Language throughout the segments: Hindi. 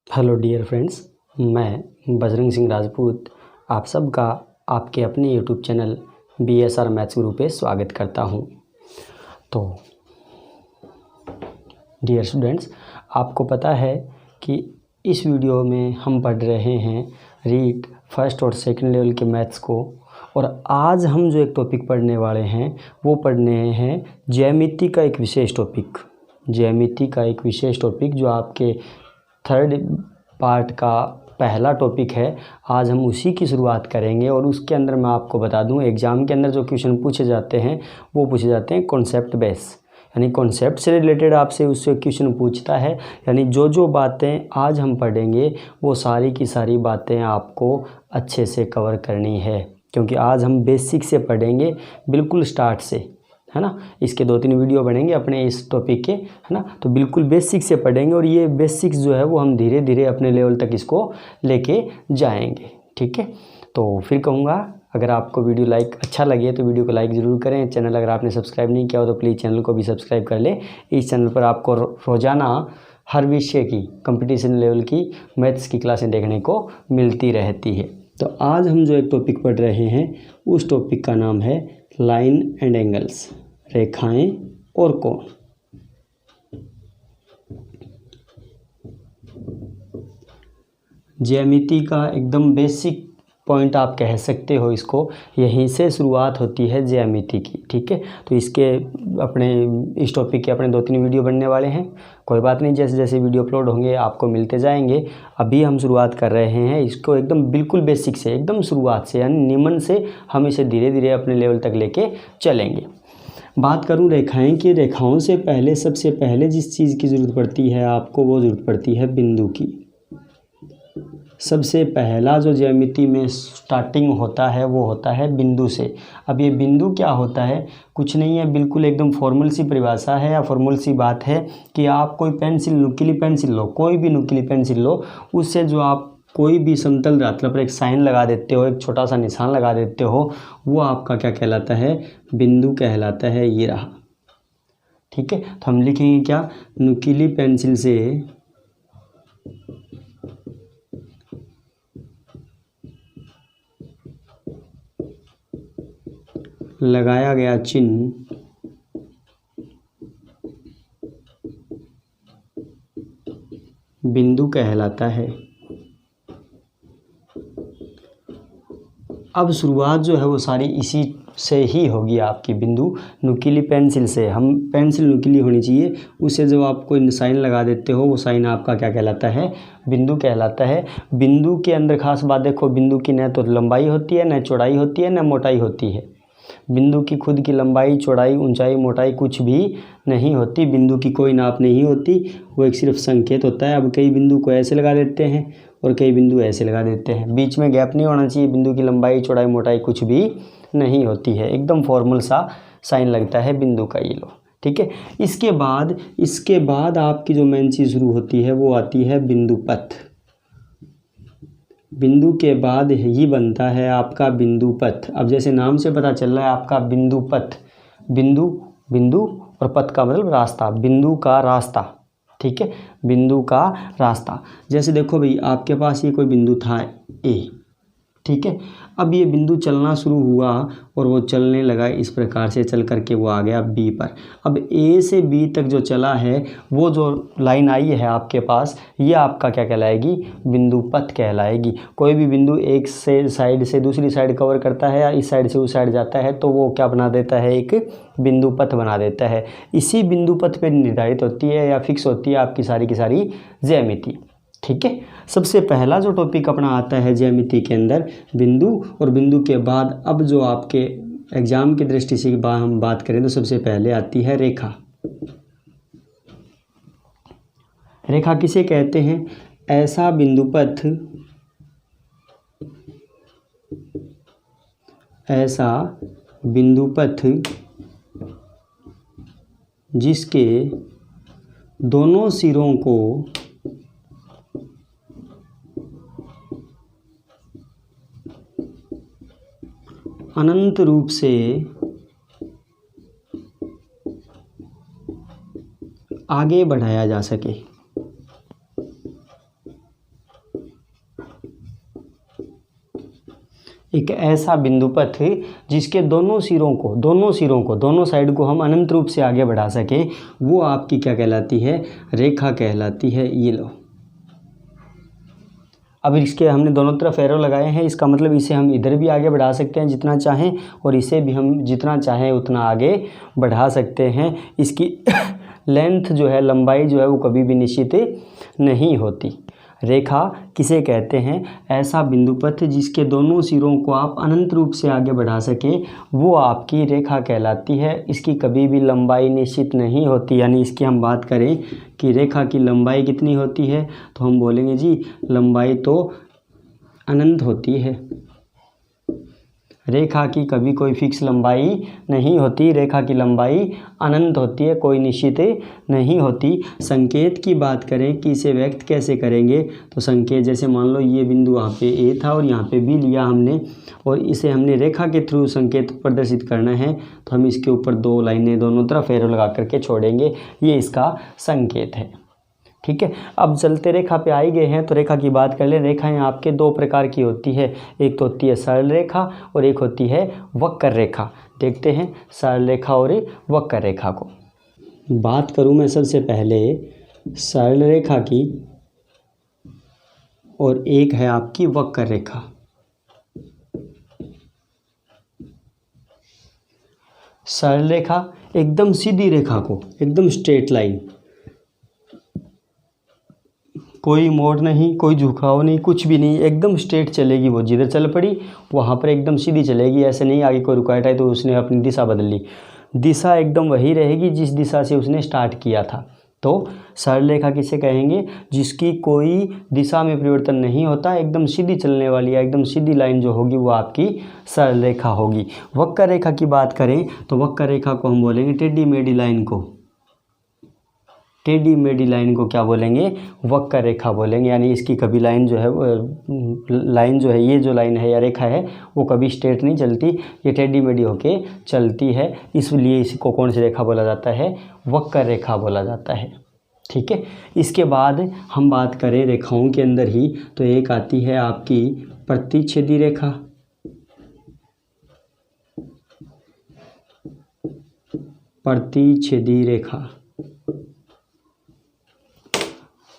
हेलो डियर फ्रेंड्स, मैं बजरंग सिंह राजपूत आप सबका आपके अपने यूट्यूब चैनल BSR मैथ्स गुरु पे स्वागत करता हूं। तो डियर स्टूडेंट्स, आपको पता है कि इस वीडियो में हम पढ़ रहे हैं रीड फर्स्ट और सेकंड लेवल के मैथ्स को। और आज हम जो एक टॉपिक पढ़ने वाले हैं वो पढ़ने हैं ज्यामिति का एक विशेष टॉपिक। ज्यामिति का एक विशेष टॉपिक जो आपके थर्ड पार्ट का पहला टॉपिक है। आज हम उसी की शुरुआत करेंगे और उसके अंदर मैं आपको बता दूं, एग्ज़ाम के अंदर जो क्वेश्चन पूछे जाते हैं वो पूछे जाते हैं कॉन्सेप्ट बेस, यानी कॉन्सेप्ट से रिलेटेड आपसे उससे क्वेश्चन पूछता है। यानी जो जो बातें आज हम पढ़ेंगे वो सारी की सारी बातें आपको अच्छे से कवर करनी है, क्योंकि आज हम बेसिक से पढ़ेंगे, बिल्कुल स्टार्ट से, है ना। इसके 2-3 वीडियो बनेंगे अपने इस टॉपिक के, है ना। तो बिल्कुल बेसिक से पढ़ेंगे और ये बेसिक्स जो है वो हम धीरे धीरे अपने लेवल तक इसको लेके जाएंगे, ठीक है। तो फिर कहूँगा, अगर आपको वीडियो अच्छा लगे तो वीडियो को लाइक ज़रूर करें। चैनल अगर आपने सब्सक्राइब नहीं किया हो तो प्लीज़ चैनल को भी सब्सक्राइब कर लें। इस चैनल पर आपको रोज़ाना हर विषय की कंपटीशन लेवल की मैथ्स की क्लासें देखने को मिलती रहती है। तो आज हम जो एक टॉपिक पढ़ रहे हैं उस टॉपिक का नाम है लाइन एंड एंगल्स, रेखाएं और कोण। ज्यामिति का एकदम बेसिक पॉइंट आप कह सकते हो इसको, यहीं से शुरुआत होती है ज्यामिति की, ठीक है। तो इसके अपने इस टॉपिक के अपने 2-3 वीडियो बनने वाले हैं। कोई बात नहीं, जैसे जैसे वीडियो अपलोड होंगे आपको मिलते जाएंगे। अभी हम शुरुआत कर रहे हैं इसको एकदम बिल्कुल बेसिक से, एकदम शुरुआत से, यानी निमन से हम इसे धीरे धीरे अपने लेवल तक लेके चलेंगे। बात करूं रेखाएं की, रेखाओं से पहले सबसे पहले जिस चीज़ की ज़रूरत पड़ती है आपको, वो ज़रूरत पड़ती है बिंदु की। सबसे पहला जो ज्यामिति में स्टार्टिंग होता है वो होता है बिंदु से। अब ये बिंदु क्या होता है, कुछ नहीं है, बिल्कुल एकदम फॉर्मल सी परिभाषा है या फॉर्मल सी बात है कि आप कोई पेंसिल, नुकीली पेंसिल लो, कोई भी नुकीली पेंसिल लो, उससे जो आप कोई भी समतल धरातल पर एक साइन लगा देते हो, एक छोटा सा निशान लगा देते हो, वो आपका क्या कहलाता है, बिंदु कहलाता है। ये रहा, ठीक है। तो हम लिखेंगे क्या, नुकीली पेंसिल से लगाया गया चिन्ह बिंदु कहलाता है। अब शुरुआत जो है वो सारी इसी से ही होगी आपकी, बिंदु नुकीली पेंसिल से। हम पेंसिल नुकीली होनी चाहिए, उससे जब आप कोई साइन लगा देते हो वो साइन आपका क्या कहलाता है, बिंदु कहलाता है। बिंदु के अंदर खास बात देखो, बिंदु की न तो लंबाई होती है, न चौड़ाई होती है, न मोटाई होती है। बिंदु की खुद की लंबाई, चौड़ाई, ऊंचाई, मोटाई कुछ भी नहीं होती। बिंदु की कोई नाप नहीं होती, वो एक सिर्फ संकेत होता है। अब कई बिंदु को ऐसे लगा देते हैं और कई बिंदु ऐसे लगा देते हैं, बीच में गैप नहीं होना चाहिए। बिंदु की लंबाई, चौड़ाई, मोटाई कुछ भी नहीं होती है, एकदम फॉर्मल सा साइन लगता है बिंदु का, ये लो, ठीक है। इसके बाद आपकी जो मेन चीज़ शुरू होती है वो आती है बिंदु पथ। बिंदु के बाद ही बनता है आपका बिंदु पथ। अब जैसे नाम से पता चल रहा है आपका बिंदु पथ, बिंदु बिंदु और पथ का मतलब रास्ता, बिंदु का रास्ता, ठीक है, बिंदु का रास्ता। जैसे देखो भाई, आपके पास ये कोई बिंदु था ए, ठीक है। अब ये बिंदु चलना शुरू हुआ और वो चलने लगा, इस प्रकार से चल करके वो आ गया बी पर। अब ए से बी तक जो चला है, वो जो लाइन आई है आपके पास, ये आपका क्या कहलाएगी, बिंदु पथ कहलाएगी। कोई भी बिंदु एक से साइड से दूसरी साइड कवर करता है या इस साइड से उस साइड जाता है तो वो क्या बना देता है, एक बिंदु पथ बना देता है। इसी बिंदु पथ पर निर्धारित होती है या फिक्स होती है आपकी सारी की सारी ज्यामिति, ठीक है। सबसे पहला जो टॉपिक अपना आता है ज्यामिति के अंदर, बिंदु। और बिंदु के बाद अब जो आपके एग्जाम की दृष्टि से हम बात करें तो सबसे पहले आती है रेखा। रेखा किसे कहते हैं, ऐसा बिंदु पथ, ऐसा बिंदु पथ जिसके दोनों सिरों को अनंत रूप से आगे बढ़ाया जा सके। एक ऐसा बिंदु पथ जिसके दोनों साइड को हम अनंत रूप से आगे बढ़ा सकें, वो आपकी क्या कहलाती है, रेखा कहलाती है। ये लो, अब इसके हमने दोनों तरफ एरो लगाए हैं, इसका मतलब इसे हम इधर भी आगे बढ़ा सकते हैं जितना चाहें, और इसे भी हम जितना चाहें उतना आगे बढ़ा सकते हैं। इसकी लेंथ जो है, लंबाई जो है, वो कभी भी निश्चित नहीं होती। रेखा किसे कहते हैं, ऐसा बिंदु पथ जिसके दोनों सिरों को आप अनंत रूप से आगे बढ़ा सकें, वो आपकी रेखा कहलाती है। इसकी कभी भी लंबाई निश्चित नहीं होती। यानी इसकी हम बात करें कि रेखा की लंबाई कितनी होती है, तो हम बोलेंगे जी लंबाई तो अनंत होती है। रेखा की कभी कोई फिक्स लंबाई नहीं होती, रेखा की लंबाई अनंत होती है, कोई निश्चित नहीं होती। संकेत की बात करें कि इसे व्यक्त कैसे करेंगे, तो संकेत जैसे मान लो ये बिंदु यहाँ पे ए था और यहाँ पे बी लिया हमने, और इसे हमने रेखा के थ्रू संकेत प्रदर्शित करना है, तो हम इसके ऊपर 2 लाइनें दोनों तरफ एरो लगा करके छोड़ेंगे। ये इसका संकेत है। ठीक है, अब चलते रेखा पे आ ही गए हैं, तो रेखा की बात कर ले। रेखाएं आपके 2 प्रकार की होती है, एक तो होती है सरल रेखा और एक होती है वक्र रेखा। देखते हैं सरल रेखा और वक्र रेखा को। बात करूं मैं सबसे पहले सरल रेखा की, और एक है आपकी वक्र रेखा। सरल रेखा एकदम सीधी रेखा को, एकदम स्ट्रेट लाइन, कोई मोड़ नहीं, कोई झुकाव नहीं, कुछ भी नहीं, एकदम स्ट्रेट चलेगी। वो जिधर चल पड़ी वहाँ पर एकदम सीधी चलेगी, ऐसे नहीं आगे कोई रुकावट है तो उसने अपनी दिशा बदल ली। दिशा एकदम वही रहेगी जिस दिशा से उसने स्टार्ट किया था। तो सरल रेखा किसे कहेंगे, जिसकी कोई दिशा में परिवर्तन नहीं होता, एकदम सीधी चलने वाली है, एकदम सीधी लाइन जो होगी वो आपकी सरल रेखा होगी। वक्र रेखा की बात करें तो वक्र रेखा को हम बोलेंगे टेढ़ी मेढ़ी लाइन को। टेढ़ी मेढ़ी लाइन को क्या बोलेंगे, वक्र रेखा बोलेंगे। यानी इसकी कभी लाइन जो है, ये जो लाइन है या रेखा है, वो कभी स्ट्रेट नहीं चलती, ये टेढ़ी मेढ़ी होके चलती है, इसलिए इसको कौन सी रेखा बोला जाता है, वक्र रेखा बोला जाता है। ठीक है, इसके बाद हम बात करें रेखाओं के अंदर ही, तो एक आती है आपकी प्रतिच्छेदी रेखा। प्रतिच्छेदी रेखा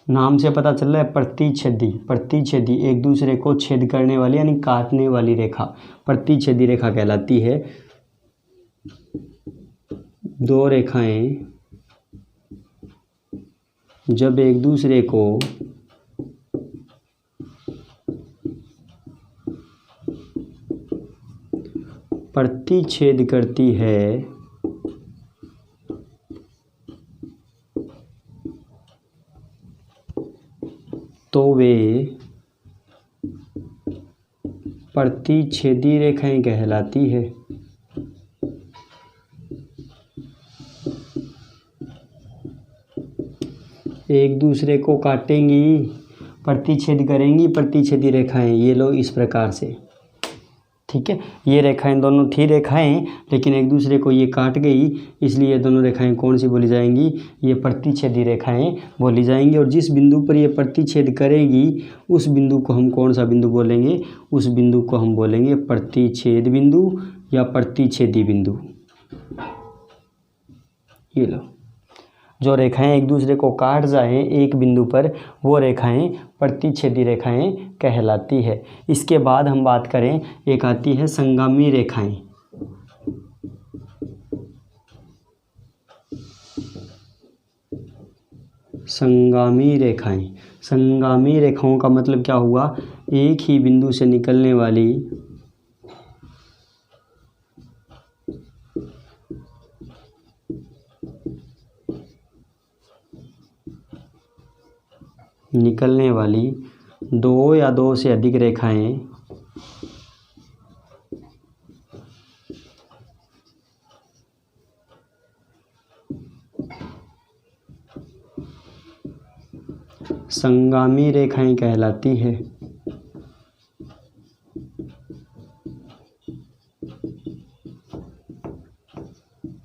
नाम से पता चल रहा है, प्रतिच्छेदी एक दूसरे को छेद करने वाली यानी काटने वाली रेखा प्रतिच्छेदी रेखा कहलाती है। 2 रेखाएं जब एक दूसरे को प्रतिच्छेद करती है तो वे प्रतिच्छेदी रेखाएं कहलाती है। एक दूसरे को काटेंगी, प्रतिच्छेद करेंगी प्रतिच्छेदी रेखाएं, ये लो इस प्रकार से। ठीक है, ये रेखाएं दोनों थी रेखाएं, लेकिन एक दूसरे को ये काट गई, इसलिए ये दोनों रेखाएं कौन सी बोली जाएंगी, ये प्रतिच्छेदी रेखाएं बोली जाएंगी। और जिस बिंदु पर ये प्रतिच्छेद करेगी उस बिंदु को हम कौन सा बिंदु बोलेंगे, उस बिंदु को हम बोलेंगे प्रतिच्छेद बिंदु या प्रतिच्छेदी बिंदु। ये लो, जो रेखाएं एक दूसरे को काट जाएं एक बिंदु पर, वो रेखाएं प्रतिच्छेदी रेखाएं कहलाती है। इसके बाद हम बात करें, एक आती है संगामी रेखाएं। संगामी रेखाएं, संगामी रेखाओं का मतलब क्या हुआ, एक ही बिंदु से निकलने वाली दो या दो से अधिक रेखाएं संगामी रेखाएं कहलाती है।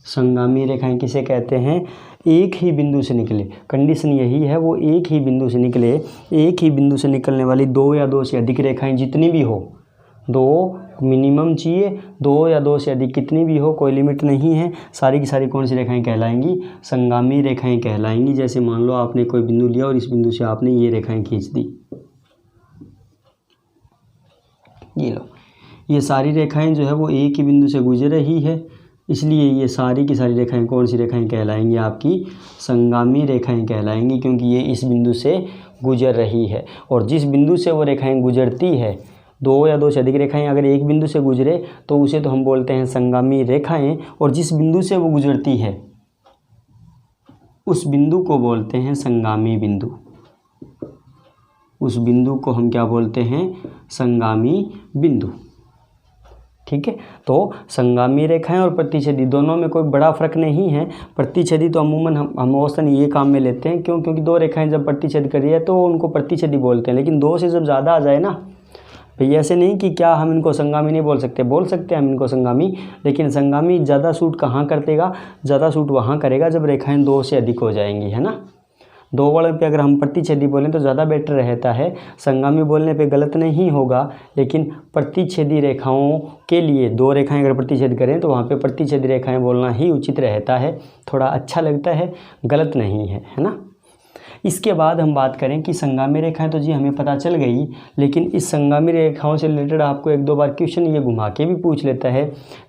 संगामी रेखाएं किसे कहते हैं, एक ही बिंदु से निकले, कंडीशन यही है, वो एक ही बिंदु से निकले, एक ही बिंदु से निकलने वाली 2 या 2 से अधिक रेखाएं जितनी भी हो, दो मिनिमम चाहिए, 2 या 2 से अधिक कितनी भी हो, कोई लिमिट नहीं है। सारी की सारी कौन सी रेखाएं कहलाएंगी, संगामी रेखाएं कहलाएंगी। जैसे मान लो आपने कोई बिंदु लिया और इस बिंदु से आपने ये रेखाएं खींच दी, ये लो, ये सारी रेखाएं जो है वो एक ही बिंदु से गुजर रही है, इसलिए ये सारी की सारी रेखाएं कौन सी रेखाएं कहलाएंगी, आपकी संगामी रेखाएं कहलाएंगी, क्योंकि ये इस बिंदु से गुजर रही है। और जिस बिंदु से वो रेखाएं गुजरती है, 2 या 2 से अधिक रेखाएं अगर एक बिंदु से गुजरे तो उसे तो हम बोलते हैं संगामी रेखाएं, और जिस बिंदु से वो गुजरती है उस बिंदु को बोलते हैं संगामी बिंदु। उस बिंदु को हम क्या बोलते हैं, संगामी बिंदु। ठीक है, तो संगामी रेखाएं और प्रतिच्छेदी दोनों में कोई बड़ा फर्क नहीं है। प्रतिच्छेदी तो अमूमन हम औसतन ये काम में लेते हैं, क्यों, क्योंकि 2 रेखाएं जब प्रतिच्छेद कर रही है तो उनको प्रतिच्छेदी बोलते हैं। लेकिन 2 से जब ज़्यादा आ जाए ना भैया, ऐसे नहीं कि क्या हम इनको संगामी नहीं बोल सकते, बोल सकते हैं हम इनको संगामी, लेकिन संगामी ज़्यादा सूट कहाँ करतेगा, ज़्यादा सूट वहाँ करेगा जब रेखाएं 2 से अधिक हो जाएंगी, है ना। 2 वाले पे अगर हम प्रतिच्छेदी बोलें तो ज़्यादा बेटर रहता है, संगामी बोलने पे गलत नहीं होगा, लेकिन प्रतिच्छेदी रेखाओं के लिए 2 रेखाएं अगर प्रतिच्छेद करें तो वहाँ पे प्रतिच्छेदी रेखाएं बोलना ही उचित रहता है, थोड़ा अच्छा लगता है, गलत नहीं है ना। इसके बाद हम बात करें कि संगामी रेखाएं तो जी हमें पता चल गई, लेकिन इस संगामी रेखाओं से रिलेटेड आपको 1-2 बार क्वेश्चन ये घुमा के भी पूछ लेता है।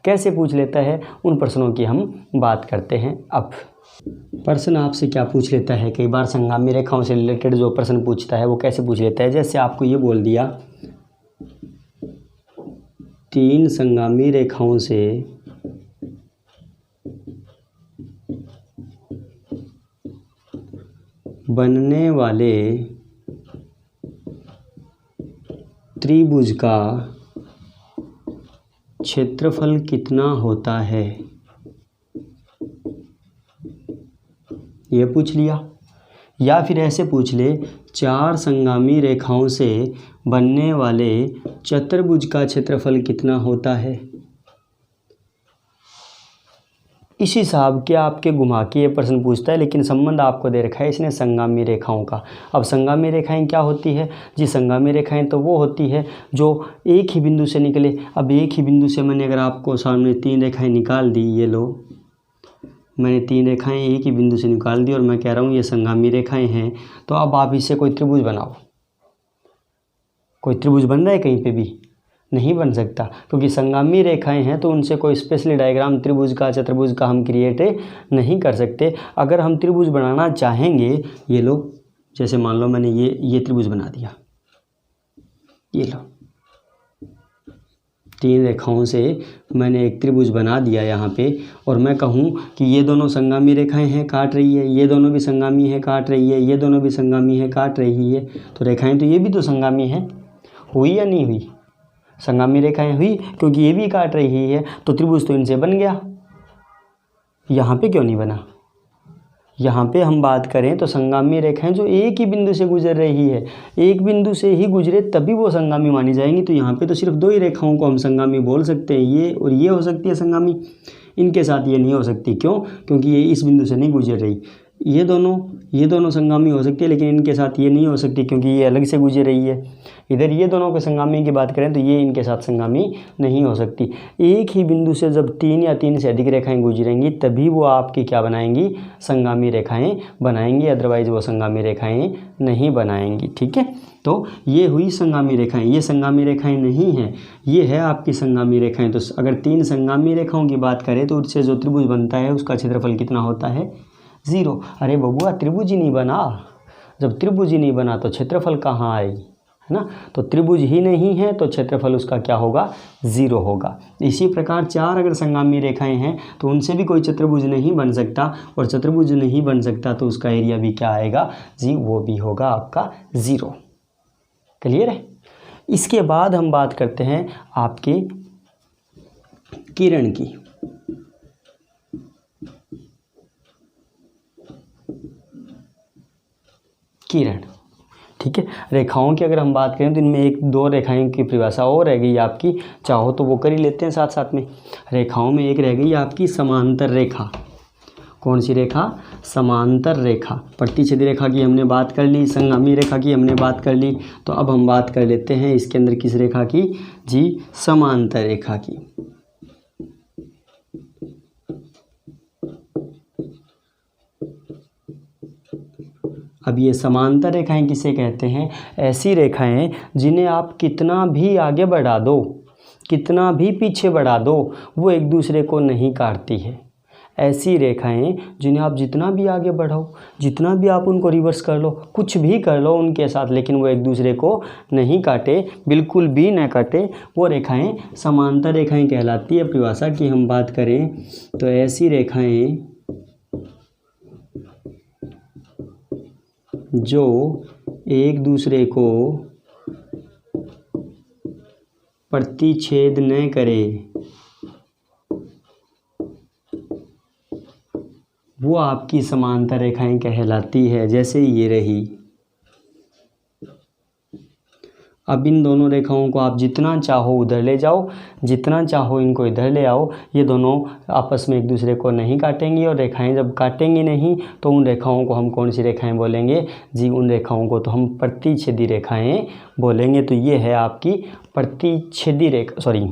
कैसे पूछ लेता है, उन प्रश्नों की हम बात करते हैं। अब प्रश्न आपसे क्या पूछ लेता है, कई बार संगामी रेखाओं से रिलेटेड जो प्रश्न पूछता है वो कैसे पूछ लेता है, जैसे आपको ये बोल दिया 3 संगामी रेखाओं से बनने वाले त्रिभुज का क्षेत्रफल कितना होता है, ये पूछ लिया। या फिर ऐसे पूछ ले 4 संगामी रेखाओं से बनने वाले चतुर्भुज का क्षेत्रफल कितना होता है। इस हिसाब के आपके घुमा के ये प्रश्न पूछता है, लेकिन संबंध आपको दे रखा है इसने संगामी रेखाओं का। अब संगामी रेखाएं क्या होती है जी, संगामी रेखाएं तो वो होती है जो एक ही बिंदु से निकले। अब एक ही बिंदु से मैंने अगर आपको सामने 3 रेखाएं निकाल दी, ये लो, मैंने 3 रेखाएं एक ही बिंदु से निकाल दी और मैं कह रहा हूँ ये संगामी रेखाएं हैं, तो अब आप इससे कोई त्रिभुज बनाओ। कोई त्रिभुज बन रहा है कहीं पे भी? नहीं बन सकता, क्योंकि संगामी रेखाएं हैं तो उनसे कोई स्पेशली डायग्राम त्रिभुज का चतुर्भुज का हम क्रिएट नहीं कर सकते। अगर हम त्रिभुज बनाना चाहेंगे, ये लो, जैसे मान लो मैंने ये त्रिभुज बना दिया, ये लो, 3 रेखाओं से मैंने एक त्रिभुज बना दिया यहाँ पे, और मैं कहूँ कि ये दोनों संगामी रेखाएं हैं, काट रही है, ये दोनों भी संगामी है, काट रही है, ये दोनों भी संगामी है, काट रही है, तो रेखाएं तो ये भी तो संगामी हैं। हुई या नहीं हुई? संगामी रेखाएं हुई, क्योंकि ये भी काट रही है, तो त्रिभुज तो इनसे बन गया। यहाँ पे क्यों नहीं बना? यहाँ पे हम बात करें तो संगामी रेखाएं जो एक ही बिंदु से गुजर रही है, एक बिंदु से ही गुजरे तभी वो संगामी मानी जाएंगी। तो यहाँ पे तो सिर्फ 2 ही रेखाओं को हम संगामी बोल सकते हैं, ये और ये हो सकती है संगामी, इनके साथ ये नहीं हो सकती। क्यों? क्योंकि ये इस बिंदु से नहीं गुजर रही। ये दोनों संगामी हो सकती है, लेकिन इनके साथ ये नहीं हो सकती क्योंकि ये अलग से गुजर रही है। इधर ये दोनों के संगामी की बात करें तो ये इनके साथ संगामी नहीं हो सकती। एक ही बिंदु से जब 3 या 3 से अधिक रेखाएं गुजरेंगी तभी वो आपकी क्या बनाएंगी? संगामी रेखाएं बनाएंगी, अदरवाइज वो संगामी रेखाएं नहीं बनाएंगी। ठीक है, तो ये हुई संगामी रेखाएं। ये संगामी रेखाएं नहीं हैं, ये है आपकी संगामी रेखाएं। तो अगर 3 संगामी रेखाओं की बात करें तो उससे जो त्रिभुज बनता है उसका क्षेत्रफल कितना होता है? 0। अरे बबुआ, त्रिभुज ही नहीं बना। जब त्रिभुज ही नहीं बना तो क्षेत्रफल कहाँ आई, है ना। तो त्रिभुज ही नहीं है तो क्षेत्रफल उसका क्या होगा? 0 होगा। इसी प्रकार 4 अगर संगामी रेखाएं हैं तो उनसे भी कोई चतुर्भुज नहीं बन सकता, और चतुर्भुज नहीं बन सकता तो उसका एरिया भी क्या आएगा जी? वो भी होगा आपका 0। क्लियर है? इसके बाद हम बात करते हैं आपके किरण की। किरण, ठीक है। रेखाओं की अगर हम बात करें तो इनमें 1-2 रेखाओं की परिभाषा और रह गई आपकी, चाहो तो वो कर ही लेते हैं साथ साथ में। रेखाओं में एक रह गई आपकी समांतर रेखा। कौन सी रेखा? समांतर रेखा। प्रतिच्छेदी रेखा की हमने बात कर ली, संगामी रेखा की हमने बात कर ली, तो अब हम बात कर लेते हैं इसके अंदर किस रेखा की? जी, समांतर रेखा की। अब ये समांतर रेखाएं किसे कहते हैं? ऐसी रेखाएं जिन्हें आप कितना भी आगे बढ़ा दो, कितना भी पीछे बढ़ा दो, वो एक दूसरे को नहीं काटती है। ऐसी रेखाएं जिन्हें आप जितना भी आगे बढ़ाओ, जितना भी आप उनको रिवर्स कर लो, कुछ भी कर लो उनके साथ, लेकिन वो एक दूसरे को नहीं काटे, बिल्कुल भी न काटे, वो रेखाएं समांतर रेखाएं कहलाती है। परिभाषा की हम बात करें तो ऐसी रेखाएं जो एक दूसरे को प्रतिच्छेद न करे, वो आपकी समांतर रेखाएं कहलाती है। जैसे ये रही। अब इन दोनों रेखाओं को आप जितना चाहो उधर ले जाओ, जितना चाहो इनको इधर ले आओ, ये दोनों आपस में एक दूसरे को नहीं काटेंगी। और रेखाएं जब काटेंगी नहीं तो उन रेखाओं को हम कौन सी रेखाएं बोलेंगे? जी, उन रेखाओं को तो हम प्रतिच्छेदी रेखाएं बोलेंगे। तो ये है आपकी प्रतिच्छेदी रेखा, सॉरी,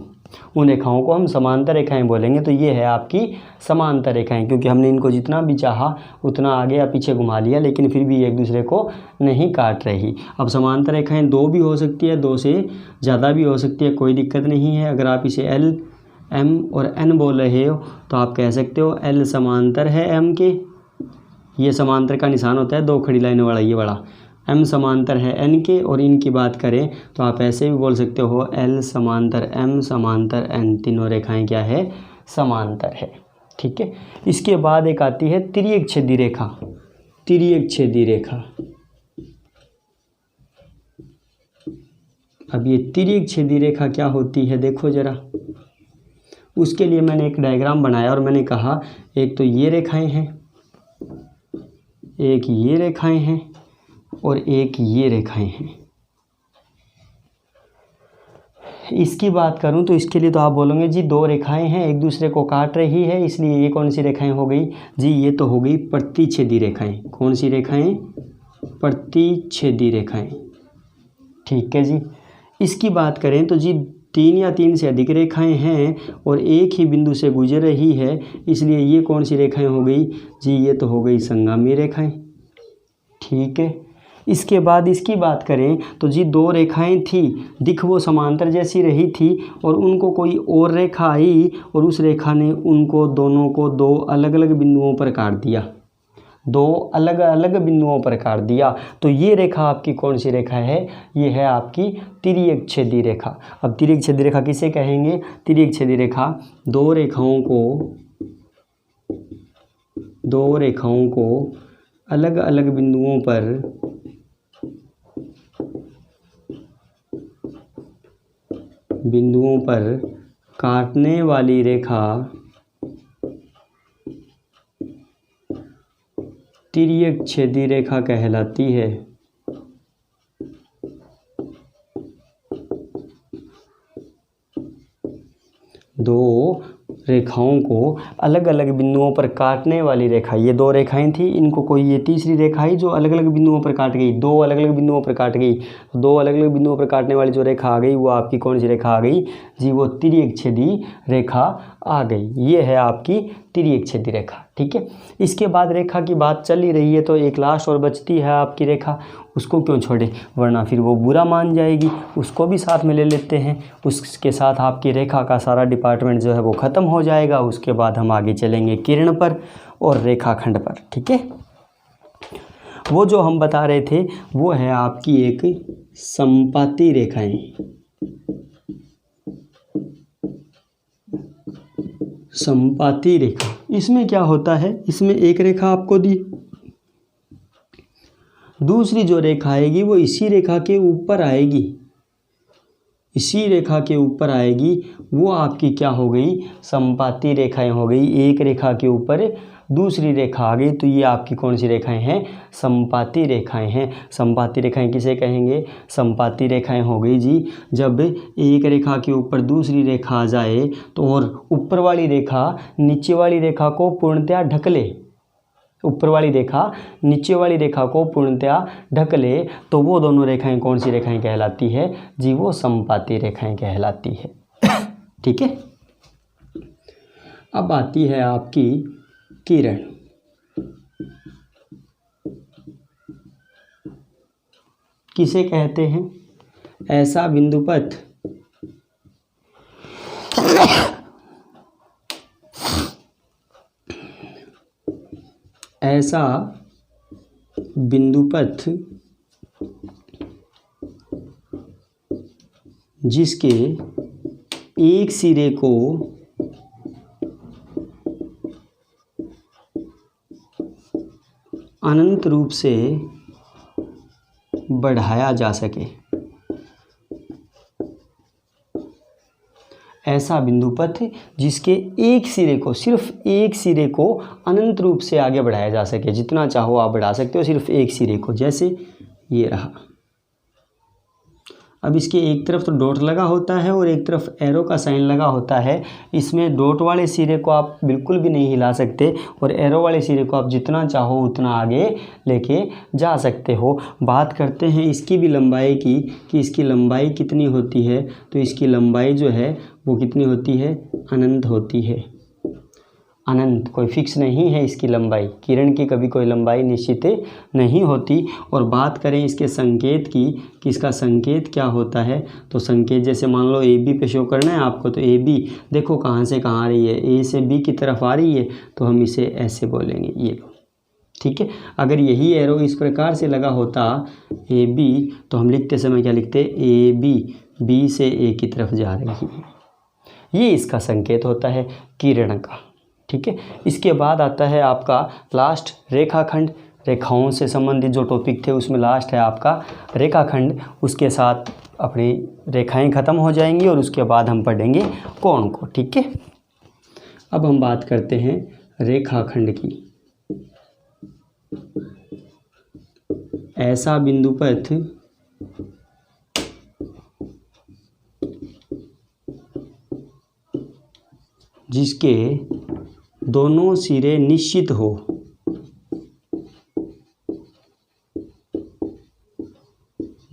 उन रेखाओं को हम समांतर रेखाएं बोलेंगे। तो ये है आपकी समांतर रेखाएं, क्योंकि हमने इनको जितना भी चाहा उतना आगे या पीछे घुमा लिया, लेकिन फिर भी एक दूसरे को नहीं काट रही। अब समांतर रेखाएं दो भी हो सकती है, दो से ज़्यादा भी हो सकती है, कोई दिक्कत नहीं है। अगर आप इसे L, M और N बोल रहे हो तो आप कह सकते हो L समांतर है M के, ये समांतर का निशान होता है दो खड़ी लाइनों वाला, ये वाला। M समांतर है N के, और इनकी बात करें तो आप ऐसे भी बोल सकते हो L समांतर M समांतर N, तीनों रेखाएं क्या है? समांतर है। ठीक है। इसके बाद एक आती है तिर्यक छेदी रेखा। तिर्यक छेदी रेखा। अब ये तिर्यक छेदी रेखा क्या होती है देखो जरा। उसके लिए मैंने एक डायग्राम बनाया और मैंने कहा एक तो ये रेखाएं हैं, एक ये रेखाएं हैं और एक ये रेखाएं हैं। इसकी बात करूं तो इसके लिए तो आप बोलोगे जी दो रेखाएं हैं एक दूसरे को काट रही है, इसलिए ये कौन सी रेखाएं हो गई? जी ये तो हो गई प्रतिच्छेदी रेखाएं। कौन सी रेखाएं? प्रतिच्छेदी रेखाएं। ठीक है जी। इसकी बात करें तो जी तीन या तीन से अधिक रेखाएं हैं और एक ही बिंदु से गुजर रही है, इसलिए ये कौन सी रेखाएं हो गई? जी ये तो हो गई संगामी रेखाएं। ठीक है। इसके बाद इसकी बात करें तो जी दो रेखाएं थी, दिख वो समांतर जैसी रही थी, और उनको कोई और रेखा आई और उस रेखा ने उनको दोनों को दो अलग अलग बिंदुओं पर काट दिया, दो अलग अलग बिंदुओं पर काट दिया। तो ये रेखा आपकी कौन सी रेखा है? ये है आपकी तिर्यक छेदी रेखा। अब तिर्यक छेदी रेखा किसे कहेंगे? तिर्यक छेदी रेखा दो रेखाओं को अलग अलग बिंदुओं पर काटने वाली रेखा तिर्यक छेदी रेखा कहलाती है। दो रेखाओं को अलग अलग बिंदुओं पर काटने वाली रेखा, ये दो रेखाएं थी, इनको कोई ये तीसरी रेखा आई जो अलग अलग बिंदुओं पर काट गई, दो अलग अलग बिंदुओं पर काट गई। दो अलग अलग बिंदुओं पर काटने वाली जो रेखा आ गई वो आपकी कौन सी रेखा आ गई? जी वो तिर्यक छेदी रेखा आ गई। ये है आपकी तिर्यक छेदी रेखा। ठीक है। इसके बाद रेखा की बात चल ही रही है तो एक लास्ट और बचती है आपकी रेखा, उसको क्यों छोड़े, वरना फिर वो बुरा मान जाएगी, उसको भी साथ में ले लेते हैं। उसके साथ आपकी रेखा का सारा डिपार्टमेंट जो है वो ख़त्म हो जाएगा। उसके बाद हम आगे चलेंगे किरण पर और रेखाखंड पर। ठीक है। वो जो हम बता रहे थे वो है आपकी एक संपाती रेखाएं। संपाती रेखा, इसमें क्या होता है? इसमें एक रेखा आपको दी, दूसरी जो रेखा आएगी वो इसी रेखा के ऊपर आएगी, इसी रेखा के ऊपर आएगी, वो आपकी क्या हो गई? संपाती रेखाएं हो गई। एक रेखा के ऊपर दूसरी रेखा आ गई, तो ये आपकी कौन सी रेखाएं हैं? संपाती रेखाएं हैं। संपाती रेखाएं किसे कहेंगे? संपाती रेखाएं हो गई जी जब एक रेखा के ऊपर दूसरी रेखा आ जाए तो और ऊपर वाली रेखा नीचे वाली रेखा को पूर्णतया ढक ले, ऊपर वाली रेखा नीचे वाली रेखा को पूर्णतया ढक ले तो वो दोनों रेखाएं कौन सी रेखाएं कहलाती है जी? वो समपाती रेखाएं कहलाती है। ठीक है। अब आती है आपकी किरण। किसे कहते हैं? ऐसा बिंदुपथ जिसके एक सिरे को अनंत रूप से बढ़ाया जा सके। ऐसा बिंदुपथ जिसके एक सिरे को, सिर्फ एक सिरे को अनंत रूप से आगे बढ़ाया जा सके। जितना चाहो आप बढ़ा सकते हो, सिर्फ एक सिरे को। जैसे ये रहा। अब इसके एक तरफ तो डॉट लगा होता है और एक तरफ एरो का साइन लगा होता है। इसमें डॉट वाले सिरे को आप बिल्कुल भी नहीं हिला सकते और एरो वाले सिरे को आप जितना चाहो उतना आगे लेके जा सकते हो। बात करते हैं इसकी भी लंबाई की कि इसकी लंबाई कितनी होती है। तो इसकी लंबाई जो है वो कितनी होती है? अनंत होती है। अनंत, कोई फिक्स नहीं है इसकी लंबाई। किरण की कभी कोई लंबाई निश्चित नहीं होती। और बात करें इसके संकेत की कि इसका संकेत क्या होता है, तो संकेत जैसे मान लो ए बी पे शो करना है आपको, तो ए बी देखो कहाँ से कहाँ आ रही है, ए से बी की तरफ आ रही है, तो हम इसे ऐसे बोलेंगे, ये लो। ठीक है। अगर यही एरो इस प्रकार से लगा होता ए बी, तो हम लिखते समय क्या लिखते? ए बी, बी से ए की तरफ जा रही है। ये इसका संकेत होता है किरण का। ठीक है। इसके बाद आता है आपका लास्ट रेखाखंड। रेखाओं से संबंधित जो टॉपिक थे उसमें लास्ट है आपका रेखाखंड। उसके साथ अपनी रेखाएं ख़त्म हो जाएंगी और उसके बाद हम पढ़ेंगे कोण को। ठीक है। अब हम बात करते हैं रेखाखंड की। ऐसा बिंदुपथ जिसके दोनों सिरे निश्चित हो,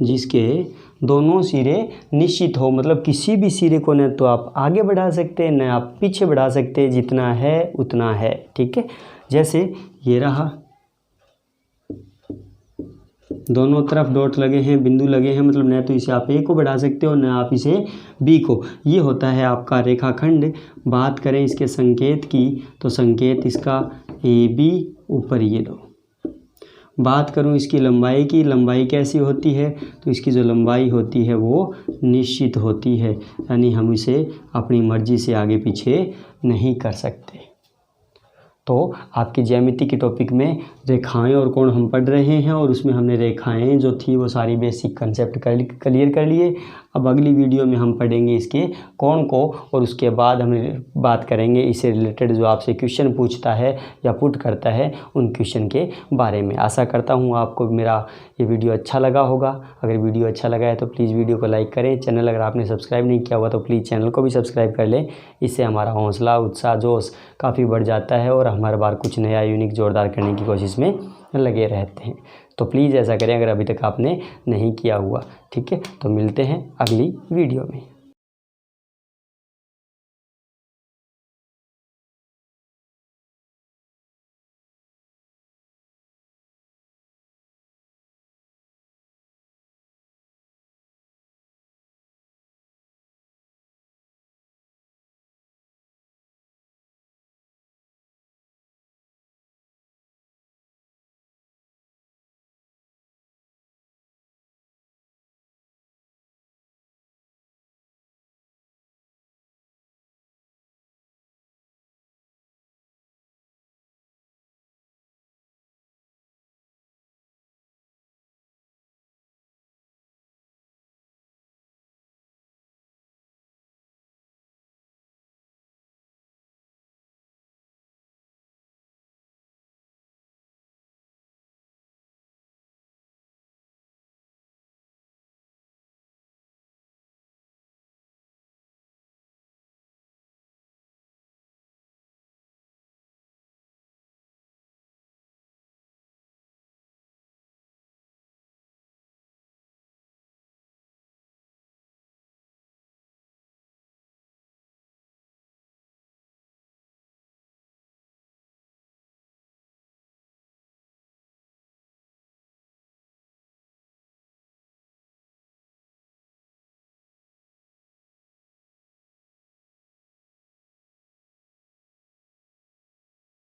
जिसके दोनों सिरे निश्चित हो, मतलब किसी भी सिरे को न तो आप आगे बढ़ा सकते हैं न आप पीछे बढ़ा सकते हैं, जितना है उतना है। ठीक है। जैसे ये रहा, दोनों तरफ डॉट लगे हैं, बिंदु लगे हैं, मतलब न तो इसे आप ए को बढ़ा सकते हो न आप इसे बी को। ये होता है आपका रेखाखंड। बात करें इसके संकेत की, तो संकेत इसका ए बी, ऊपर ये लो। बात करूं इसकी लंबाई की, लंबाई कैसी होती है, तो इसकी जो लंबाई होती है वो निश्चित होती है, यानी हम इसे अपनी मर्जी से आगे पीछे नहीं कर सकते। तो आपकी ज्यामिति के टॉपिक में रेखाएं और कोण हम पढ़ रहे हैं और उसमें हमने रेखाएं जो थी वो सारी बेसिक कंसेप्ट क्लियर कर लिए। अब अगली वीडियो में हम पढ़ेंगे इसके कोण को और उसके बाद हम बात करेंगे इससे रिलेटेड जो आपसे क्वेश्चन पूछता है या पुट करता है उन क्वेश्चन के बारे में। आशा करता हूँ आपको मेरा ये वीडियो अच्छा लगा होगा। अगर वीडियो अच्छा लगा है तो प्लीज़ वीडियो को लाइक करें। चैनल अगर आपने सब्सक्राइब नहीं किया हुआ तो प्लीज़ चैनल को भी सब्सक्राइब कर लें। इससे हमारा हौसला, उत्साह, जोश काफ़ी बढ़ जाता है और हम हर बार कुछ नया यूनिक जोरदार करने की कोशिश में लगे रहते हैं। तो प्लीज़ ऐसा करें अगर अभी तक आपने नहीं किया हुआ। ठीक है। तो मिलते हैं अगली वीडियो में।